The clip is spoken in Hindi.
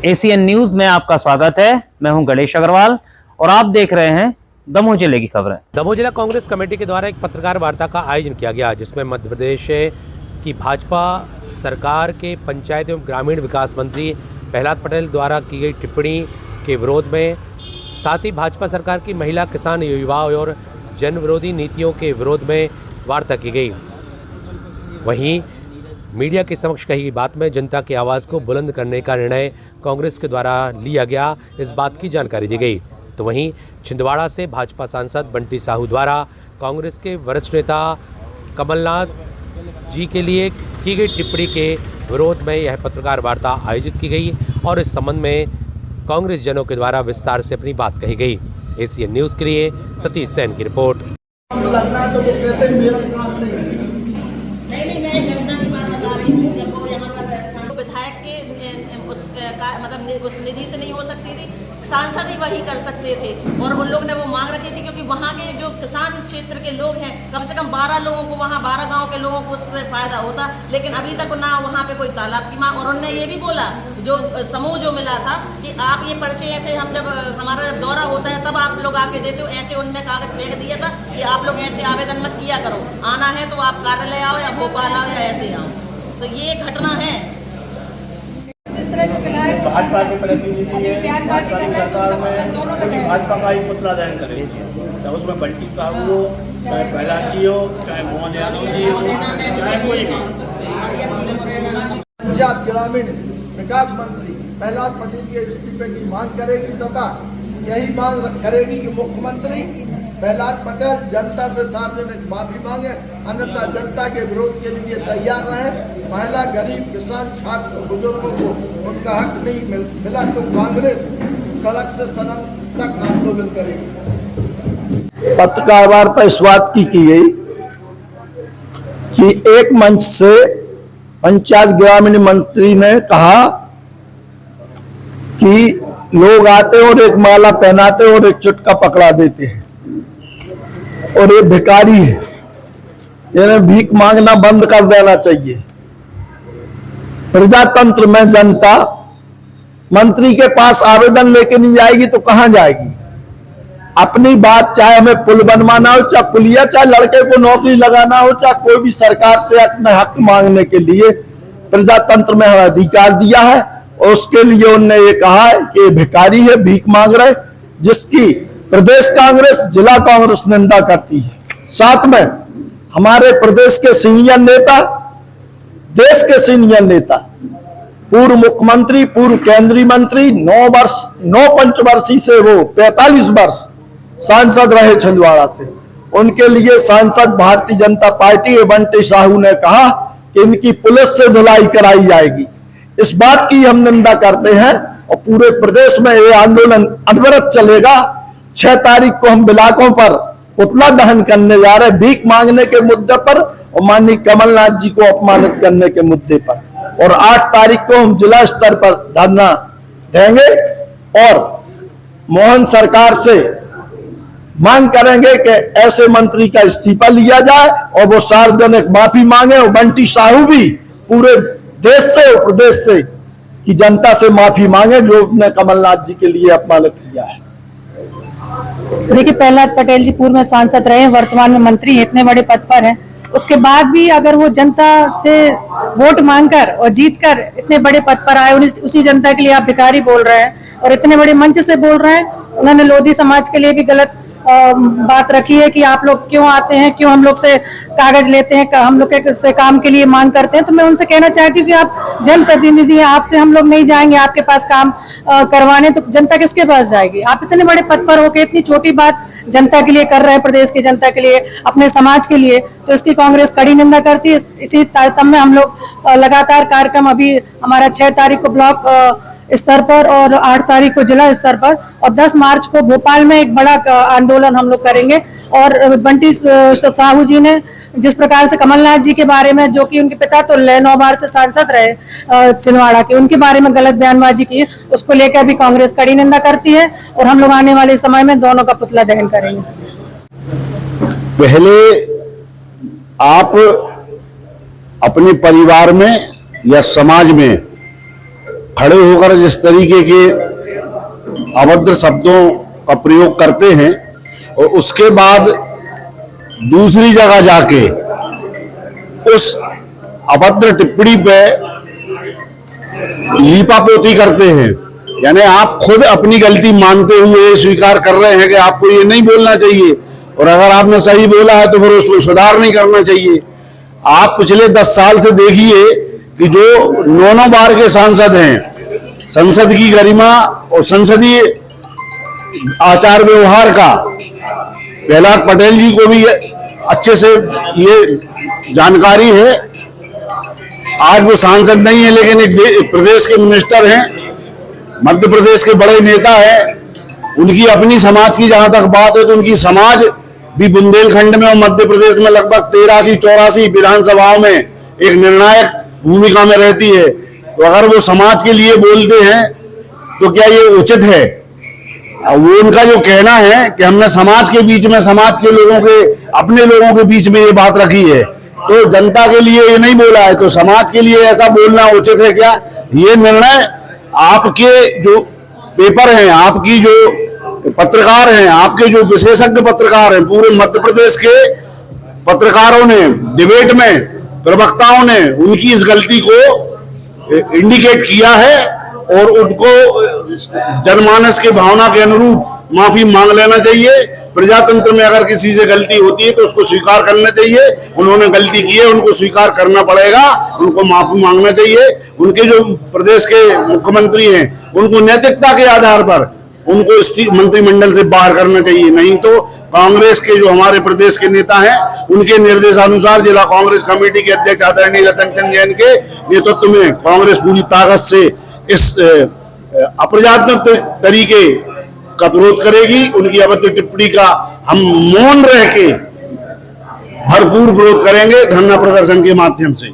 एसीएन न्यूज में आपका स्वागत है। मैं हूं गणेश अग्रवाल और आप देख रहे हैं दमोह जिले की खबरें। दमोह जिला कांग्रेस कमेटी के द्वारा एक पत्रकार वार्ता का आयोजन किया गया, जिसमें मध्य प्रदेश की भाजपा सरकार के पंचायत एवं ग्रामीण विकास मंत्री प्रहलाद पटेल द्वारा की गई टिप्पणी के विरोध में, साथ ही भाजपा सरकार की महिला, किसान, युवा और जन विरोधी नीतियों के विरोध में वार्ता की गई। वहीं मीडिया के समक्ष कही गई बात में जनता की आवाज़ को बुलंद करने का निर्णय कांग्रेस के द्वारा लिया गया, इस बात की जानकारी दी गई। तो वहीं छिंदवाड़ा से भाजपा सांसद बंटी साहू द्वारा कांग्रेस के वरिष्ठ नेता कमलनाथ जी के लिए की गई टिप्पणी के विरोध में यह पत्रकार वार्ता आयोजित की गई और इस संबंध में कांग्रेस जनों के द्वारा विस्तार से अपनी बात कही गई। एसीएन न्यूज़ के लिए सतीश सेन की रिपोर्ट। लगना तो वो कहते हैं मेरा काम नहीं। मैं घटना की बात बता रही हूँ। जब वो यहाँ पर विधायक के मतलब उस निधि से नहीं हो सकती थी, सांसद ही वही कर सकते थे और उन लोग ने वो मांग रखी थी, क्योंकि वहाँ के जो किसान क्षेत्र के लोग हैं, कम से कम 12 लोगों को, वहाँ 12 गांव के लोगों को उससे फायदा होता। लेकिन अभी तक ना वहाँ पे कोई तालाब की मांग, और उन्होंने ये भी बोला, जो समूह जो मिला था, कि आप ये पर्चे ऐसे, हम जब हमारा दौरा होता है तब आप लोग आके देते हो, ऐसे उनने कागज फेंक दिया था कि आप लोग ऐसे आवेदन मत किया करो, आना है तो आप कार्यालय आओ या भोपाल आओ या ऐसे आओ। तो ये घटना है। जिस तरह से विधायक भाजपा के प्रतिनिधि भाजपा की सरकार में भाजपा का ही पुतला दहन करे, चाहे उसमें बंटी साहू हो, चाहे प्रहलाद जी हो, चाहे मोहन यादव जी हो, चाहे कोई भी। पंजाब ग्रामीण विकास मंत्री प्रहलाद पटेल के इस्तीफे की मांग करेगी तथा यही मांग करेगी कि मुख्यमंत्री प्रहलाद पटेल जनता से सार्वजनिक माफी मांगे, अन्यथा जनता के विरोध के लिए तैयार रहे। महिला, गरीब, किसान, छात्र, बुजुर्गों को उनका हक नहीं मिला तो कांग्रेस सड़क से सदन तक आंदोलन करेगी। पत्रकार वार्ता इस बात की गई कि एक मंच से पंचायत ग्रामीण मंत्री ने कहा कि लोग आते और एक माला पहनाते और एक चुटका पकड़ा देते हैं और ये भिखारी है, इन्हें भीख मांगना बंद कर देना चाहिए। प्रजातंत्र में जनता मंत्री के पास आवेदन लेके नहीं जाएगी तो कहां जाएगी? अपनी बात, चाहे हमें पुल बनवाना हो, चाहे पुलिया, चाहे लड़के को नौकरी लगाना हो, चाहे कोई भी सरकार से अपने हक मांगने के लिए प्रजातंत्र में हमें अधिकार दिया है और उसके लिए उन्होंने ये कहा है कि भिखारी है, भीख मांग रहे, जिसकी प्रदेश कांग्रेस, जिला कांग्रेस निंदा करती है। साथ में हमारे प्रदेश के सीनियर नेता, देश के सीनियर नेता, पूर्व मुख्यमंत्री, पूर्व केंद्रीय मंत्री, 9 पंचवर्षीय से वो 45 वर्ष सांसद रहे छिंदवाड़ा से, उनके लिए सांसद भारतीय जनता पार्टी बंटी साहू ने कहा कि इनकी पुलिस से धुलाई कराई जाएगी। इस बात की हम निंदा करते हैं और पूरे प्रदेश में ये आंदोलन अनवरत चलेगा। 6 तारीख को हम ब्लॉकों पर पुतला दहन करने जा रहे हैं, भीख मांगने के मुद्दे पर और माननीय कमलनाथ जी को अपमानित करने के मुद्दे पर, और 8 तारीख को हम जिला स्तर पर धरना देंगे और मोहन सरकार से मांग करेंगे कि ऐसे मंत्री का इस्तीफा लिया जाए और वो सार्वजनिक माफी मांगे और बंटी साहू भी पूरे देश से और प्रदेश से की जनता से माफी मांगे जो उसने कमलनाथ जी के लिए अपमानित किया है। देखिए, प्रहलाद पटेल जी पूर्व में सांसद रहे, वर्तमान में मंत्री हैं, इतने बड़े पद पर हैं, उसके बाद भी अगर वो जनता से वोट मांगकर और जीतकर इतने बड़े पद पर आए, उसी जनता के लिए आप भिखारी बोल रहे हैं और इतने बड़े मंच से बोल रहे हैं। उन्होंने लोधी समाज के लिए भी गलत बात रखी है कि आप लोग क्यों आते हैं, क्यों हम लोग से कागज लेते हैं, हम लोग से काम के लिए मांग करते हैं। तो मैं उनसे कहना चाहती हूँ कि आप जनप्रतिनिधि हैं, आपसे हम लोग नहीं जाएंगे आपके पास काम करवाने, तो जनता किसके पास जाएगी? आप इतने बड़े पद पर होकर इतनी छोटी बात जनता के लिए कर रहे हैं, प्रदेश की जनता के लिए, अपने समाज के लिए, तो इसकी कांग्रेस कड़ी निंदा करती है। इसी तारतम्य में हम लोग लगातार कार्यक्रम, अभी हमारा 6 तारीख को ब्लॉक स्तर पर और 8 तारीख को जिला स्तर पर और 10 मार्च को भोपाल में एक बड़ा आंदोलन हम लोग करेंगे। और बंटी साहू जी ने जिस प्रकार से कमलनाथ जी के बारे में, जो कि उनके पिता तो 9 बार से सांसद रहे छिंदवाड़ा के, उनके बारे में गलत बयानबाजी की, उसको लेकर भी कांग्रेस कड़ी निंदा करती है और हम लोग आने वाले समय में दोनों का पुतला दहन करेंगे। पहले आप अपने परिवार में या समाज में खड़े होकर जिस तरीके के अभद्र शब्दों का प्रयोग करते हैं और उसके बाद दूसरी जगह जाके उस अभद्र टिप्पणी पे लीपापोती करते हैं, यानी आप खुद अपनी गलती मानते हुए स्वीकार कर रहे हैं कि आपको ये नहीं बोलना चाहिए, और अगर आपने सही बोला है तो फिर उसको सुधार नहीं करना चाहिए। आप पिछले 10 साल से देखिए कि जो 9 बार के सांसद हैं, संसद की गरिमा और संसदीय आचार व्यवहार का प्रहलाद पटेल जी को भी अच्छे से ये जानकारी है। आज वो सांसद नहीं है लेकिन एक प्रदेश के मिनिस्टर हैं, मध्य प्रदेश के बड़े नेता हैं। उनकी अपनी समाज की जहां तक बात है तो उनकी समाज भी बुंदेलखंड में और मध्य प्रदेश में लगभग 83-84 विधानसभाओं में एक निर्णायक भूमिका में रहती है। तो अगर वो समाज के लिए बोलते हैं तो क्या ये उचित है? वो उनका जो कहना है कि हमने समाज के बीच में, समाज के लोगों के, अपने लोगों के बीच में ये बात रखी है, तो जनता के लिए ये नहीं बोला है, तो समाज के लिए ऐसा बोलना उचित है क्या? ये निर्णय आपके जो पेपर हैं, आपकी जो पत्रकार हैं, आपके जो विशेषज्ञ पत्रकार हैं, पूरे मध्य प्रदेश के पत्रकारों ने, डिबेट में प्रवक्ताओं ने उनकी इस गलती को इंडिकेट किया है और उनको जनमानस के भावना के अनुरूप माफी मांग लेना चाहिए। प्रजातंत्र में अगर किसी से गलती होती है तो उसको स्वीकार करना चाहिए। उन्होंने गलती की है, उनको स्वीकार करना पड़ेगा, उनको माफी मांगना चाहिए। उनके जो प्रदेश के मुख्यमंत्री हैं उनको नैतिकता के आधार पर उनको मंत्रिमंडल से बाहर करना चाहिए, नहीं तो कांग्रेस के जो हमारे प्रदेश के नेता हैं उनके निर्देशानुसार जिला कांग्रेस कमेटी के अध्यक्ष आदरणीय रतन चंद जैन के नेतृत्व में कांग्रेस पूरी ताकत से इस अप्रजातंत्र तरीके का विरोध करेगी। उनकी अभद्र टिप्पणी का हम मौन रह के भरपूर विरोध करेंगे धरना प्रदर्शन के माध्यम से।